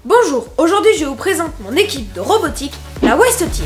Bonjour, aujourd'hui je vous présente mon équipe de robotique, la West Team.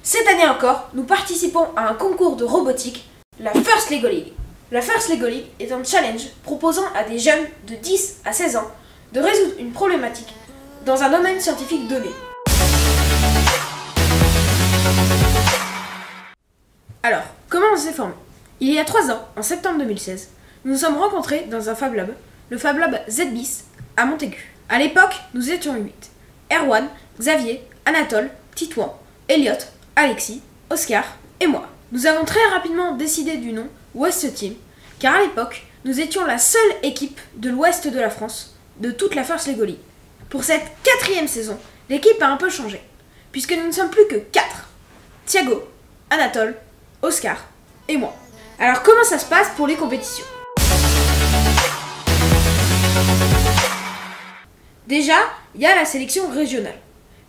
Cette année encore, nous participons à un concours de robotique, la First Lego League. La First Lego League est un challenge proposant à des jeunes de 10 à 16 ans de résoudre une problématique dans un domaine scientifique donné. Alors, comment on s'est formé? Il y a 3 ans, en septembre 2016, nous nous sommes rencontrés dans un Fab Lab, le Fab Lab ZBIS, à Montaigu. À l'époque, nous étions 8. Erwan, Xavier, Anatole, Titouan, Elliot, Alexis, Oscar et moi. Nous avons très rapidement décidé du nom West Team, car à l'époque, nous étions la seule équipe de l'ouest de la France, de toute la First Lego League. Pour cette 4e saison, l'équipe a un peu changé, puisque nous ne sommes plus que 4. Thiago, Anatole, Oscar et moi. Alors comment ça se passe pour les compétitions? Déjà, il y a la sélection régionale.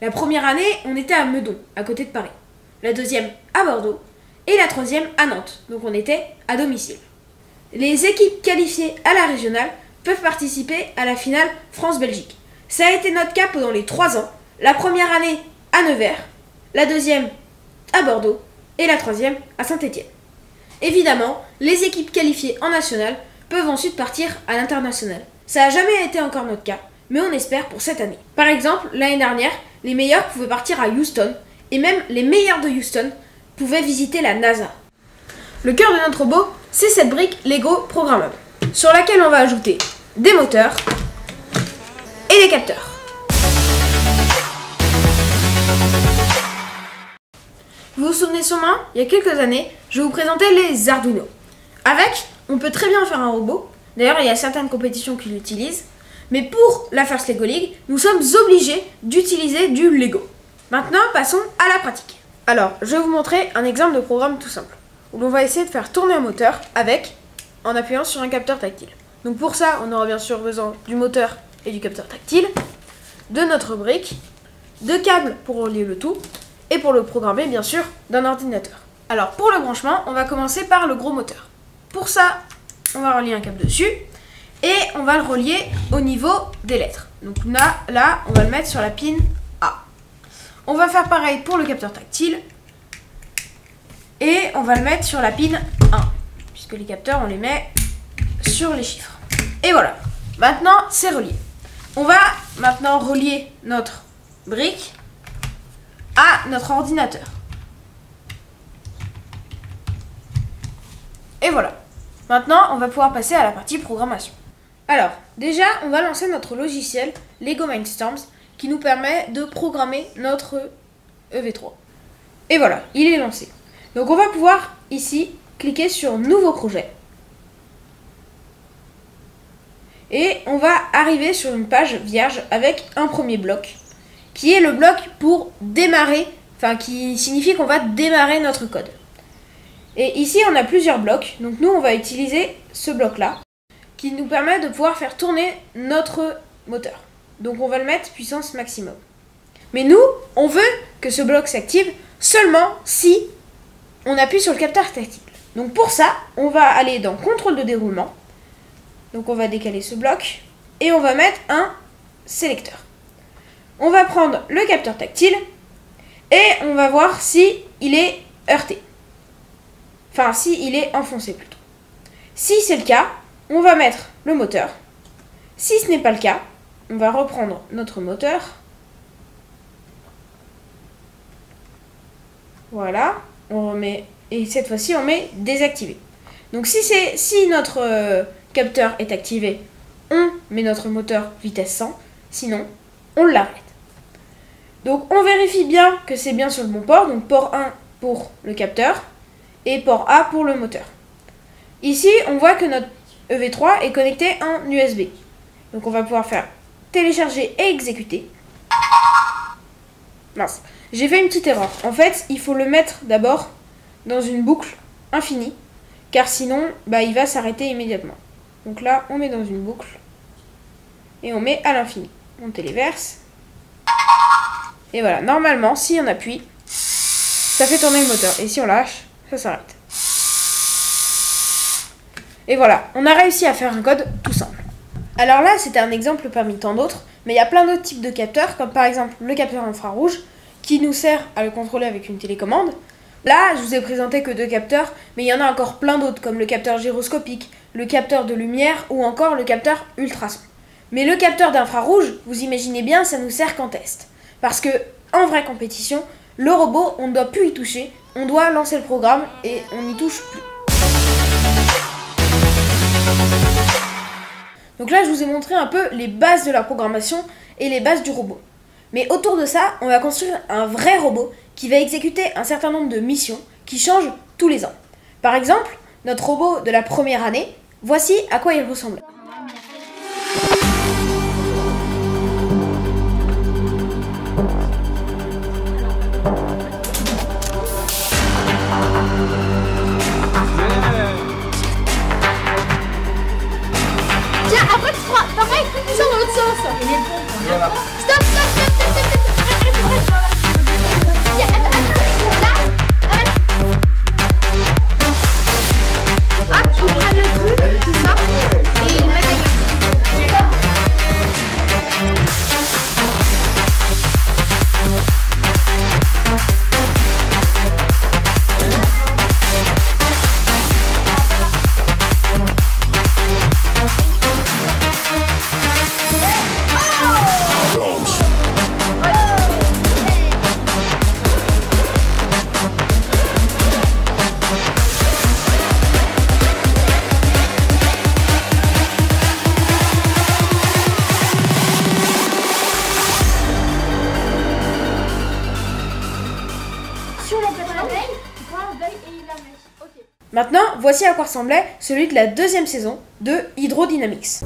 La première année, on était à Meudon, à côté de Paris. La deuxième à Bordeaux et la troisième à Nantes, donc on était à domicile. Les équipes qualifiées à la régionale peuvent participer à la finale France-Belgique. Ça a été notre cas pendant les 3 ans, la première année à Nevers, la deuxième à Bordeaux et la troisième à Saint-Étienne. Évidemment, les équipes qualifiées en national peuvent ensuite partir à l'international. Ça n'a jamais été encore notre cas, mais on espère pour cette année. Par exemple, l'année dernière, les meilleurs pouvaient partir à Houston, et même les meilleurs de Houston pouvaient visiter la NASA. Le cœur de notre robot, c'est cette brique Lego programmable, sur laquelle on va ajouter des moteurs et des capteurs. Vous vous souvenez sûrement, il y a quelques années, je vous présentais les Arduino. Avec, on peut très bien faire un robot, d'ailleurs il y a certaines compétitions qui l'utilisent, mais pour la First Lego League, nous sommes obligés d'utiliser du Lego. Maintenant, passons à la pratique. Alors, je vais vous montrer un exemple de programme tout simple, où l'on va essayer de faire tourner un moteur en appuyant sur un capteur tactile. Donc pour ça, on aura bien sûr besoin du moteur et du capteur tactile, de notre brique, de câbles pour relier le tout, et pour le programmer, bien sûr, d'un ordinateur. Alors, pour le branchement, on va commencer par le gros moteur. Pour ça, on va relier un câble dessus, et on va le relier au niveau des lettres. Donc là, on va le mettre sur la pin A. On va faire pareil pour le capteur tactile. Et on va le mettre sur la pin 1. Puisque les capteurs, on les met sur les chiffres. Et voilà. Maintenant, c'est relié. On va maintenant relier notre brique à notre ordinateur. Et voilà. Maintenant, on va pouvoir passer à la partie programmation. Alors, déjà, on va lancer notre logiciel Lego Mindstorms qui nous permet de programmer notre EV3. Et voilà, il est lancé. Donc on va pouvoir ici cliquer sur Nouveau projet. Et on va arriver sur une page vierge avec un premier bloc qui est le bloc pour démarrer, enfin qui signifie qu'on va démarrer notre code. Et ici, on a plusieurs blocs. Donc nous, on va utiliser ce bloc-là qui nous permet de pouvoir faire tourner notre moteur. Donc on va le mettre puissance maximum. Mais nous, on veut que ce bloc s'active seulement si on appuie sur le capteur tactile. Donc pour ça, on va aller dans contrôle de déroulement. Donc on va décaler ce bloc et on va mettre un sélecteur. On va prendre le capteur tactile et on va voir si il est heurté. Enfin, si il est enfoncé plutôt. Si c'est le cas, on va mettre le moteur. Si ce n'est pas le cas, on va reprendre notre moteur. Voilà, on remet, et cette fois-ci on met désactivé. Donc si notre capteur est activé, on met notre moteur vitesse 100, sinon on l'arrête. Donc on vérifie bien que c'est bien sur le bon port, donc port 1 pour le capteur et port A pour le moteur. Ici on voit que notre EV3 est connecté en USB. Donc on va pouvoir faire télécharger et exécuter. Mince, j'ai fait une petite erreur. En fait, il faut le mettre d'abord dans une boucle infinie, car sinon, il va s'arrêter immédiatement. Donc là, on met dans une boucle et on met à l'infini. On téléverse. Et voilà, normalement, si on appuie, ça fait tourner le moteur. Et si on lâche, ça s'arrête. Et voilà, on a réussi à faire un code tout simple. Alors là, c'était un exemple parmi tant d'autres, mais il y a plein d'autres types de capteurs, comme par exemple le capteur infrarouge, qui nous sert à le contrôler avec une télécommande. Là, je vous ai présenté que 2 capteurs, mais il y en a encore plein d'autres, comme le capteur gyroscopique, le capteur de lumière ou encore le capteur ultrason. Mais le capteur d'infrarouge, vous imaginez bien, ça nous sert qu'en test. Parce que, en vraie compétition, le robot, on ne doit plus y toucher, on doit lancer le programme et on n'y touche plus. Donc là, je vous ai montré un peu les bases de la programmation et les bases du robot. Mais autour de ça, on va construire un vrai robot qui va exécuter un certain nombre de missions qui changent tous les ans. Par exemple, notre robot de la première année, voici à quoi il ressemblait. Tiens, après tu feras pareil, tu sors dans l'autre sens. Voilà. Stop, stop, stop, stop, stop, stop. Tiens, attends, là, hop, tu prends le truc, tu sors, et il met Maintenant, voici à quoi ressemblait celui de la deuxième saison de Hydrodynamics.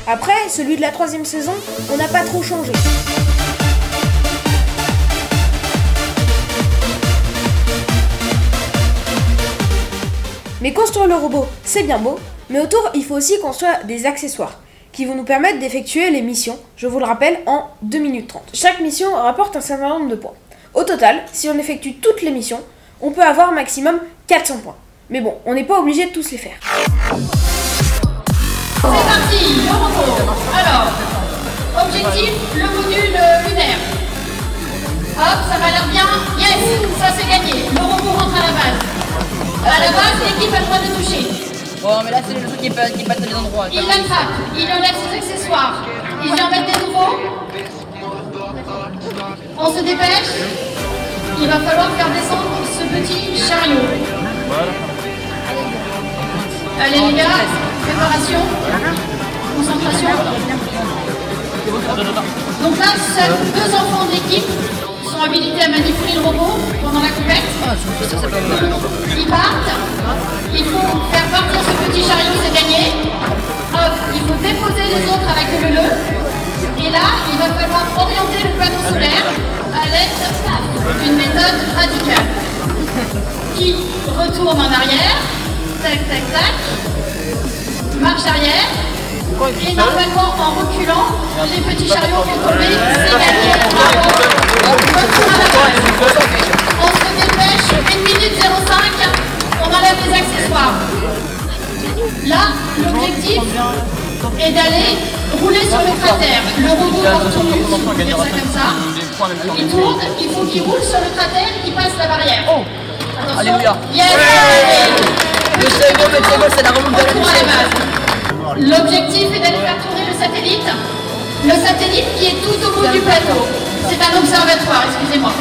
Après, celui de la troisième saison, on n'a pas trop changé. Mais construire le robot, c'est bien beau, mais autour, il faut aussi construire des accessoires qui vont nous permettre d'effectuer les missions, je vous le rappelle, en 2 minutes 30. Chaque mission rapporte un certain nombre de points. Au total, si on effectue toutes les missions, on peut avoir maximum 400 points. Mais bon, on n'est pas obligé de tous les faire. C'est parti, le robot. Alors, objectif, le module lunaire. Hop, ça m'a l'air bien. Yes, ça c'est gagné. Le robot rentre à la base. À la base, l'équipe a le droit de toucher. Bon, mais là, c'est le truc qui passe dans les endroits. Il l'attrape, il enlève ses accessoires. Il vient en mettre des nouveaux. On se dépêche. Il va falloir faire descendre ce petit chariot. Allez les gars, préparation, concentration. Donc là, seuls 2 enfants de l'équipe sont habilités à manipuler le robot pendant la compète. Ils partent. Il faut faire partir ce petit chariot, c'est gagné. Hop, il faut déposer les autres avec le nœud. Et là, il va falloir orienter le panneau solaire à l'aide d'une méthode radicale. Qui retourne en arrière. Tac, tac, tac. Marche arrière. Et normalement, en reculant, les petits chariots vont tomber. C'est gagné. Bravo. On se dépêche. 1 minute 05. On enlève les accessoires. Là, l'objectif est d'aller rouler sur le cratère. Le robot va retourner, comme ça. Il tourne, il faut qu'il roule sur le cratère et qu'il passe la barrière. Oh. Attention. Alléluia. Yes. Le second, c'est la remontée de la base. L'objectif est d'aller faire tourner le satellite. Le satellite qui est tout au bout du plateau. C'est un observatoire, excusez-moi.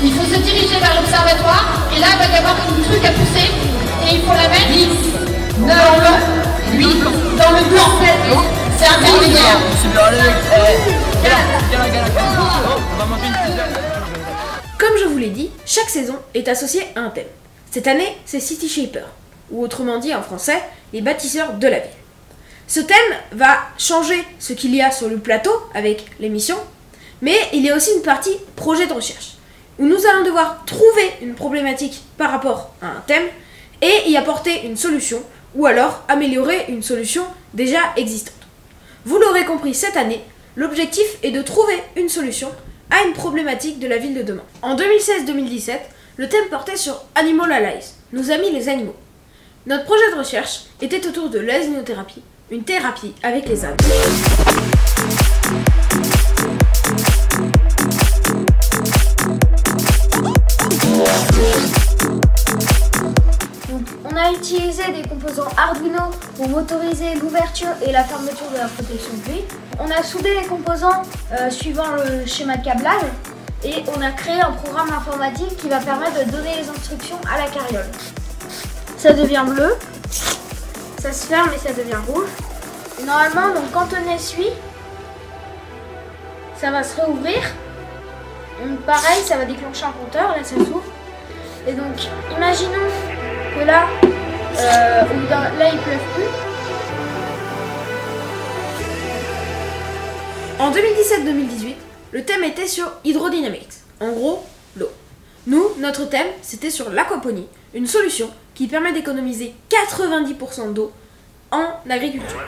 Il faut se diriger vers l'observatoire et là, il va y avoir un truc à pousser et il faut la mettre 10, 9, 8, dans le blanc. C'est intermédiaire. Comme je vous l'ai dit, chaque saison est associée à un thème. Cette année, c'est City Shaper, ou autrement dit en français, les bâtisseurs de la ville. Ce thème va changer ce qu'il y a sur le plateau avec l'émission, mais il y a aussi une partie projet de recherche, où nous allons devoir trouver une problématique par rapport à un thème et y apporter une solution, ou alors améliorer une solution déjà existante. Vous l'aurez compris, cette année, l'objectif est de trouver une solution à une problématique de la ville de demain. En 2016-2017, le thème portait sur Animal Allies, nos amis les animaux. Notre projet de recherche était autour de l'asinothérapie, une thérapie avec les ânes. On a utilisé des composants Arduino pour motoriser l'ouverture et la fermeture de la protection de pluie. On a soudé les composants suivant le schéma de câblage et on a créé un programme informatique qui va permettre de donner les instructions à la carriole. Ça devient bleu, ça se ferme et ça devient rouge. Et normalement, donc, quand on essuie, ça va se réouvrir. Donc, pareil, ça va déclencher un compteur, là ça s'ouvre. Et donc, imaginons que là, là il pleuve plus. En 2017-2018, le thème était sur Hydrodynamics, en gros, l'eau. Nous, notre thème, c'était sur l'aquaponie, une solution qui permet d'économiser 90% d'eau en agriculture.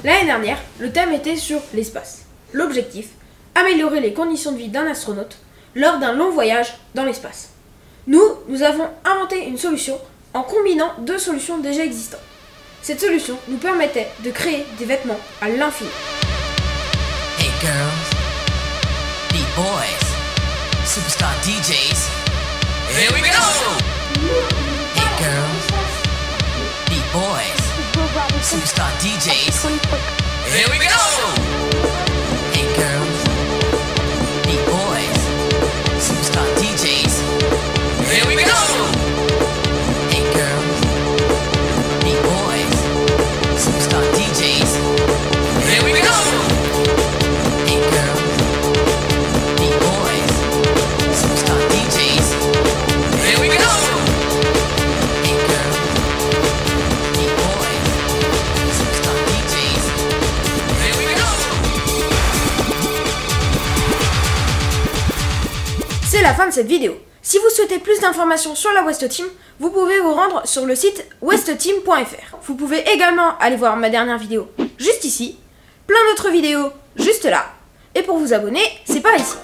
L'année dernière, le thème était sur l'espace. L'objectif, améliorer les conditions de vie d'un astronaute lors d'un long voyage dans l'espace. Nous avons inventé une solution en combinant deux solutions déjà existantes. Cette solution nous permettait de créer des vêtements à l'infini. Hey girls, B-boys, superstar DJs, here we go! Hey girls, B-boys, superstar DJs, here we go! Hey girls, B-boys, superstar DJs, here we go! Hey girls, B-boys, superstar DJs, here we go! Hey girls, B-boys, superstar DJs, here we go! Hey girls, B-boys, superstar DJs, here we go! C'est la fin de cette vidéo. Si vous souhaitez plus d'informations sur la West Team, vous pouvez vous rendre sur le site westteam.fr. Vous pouvez également aller voir ma dernière vidéo juste ici, plein d'autres vidéos juste là, et pour vous abonner, c'est par ici.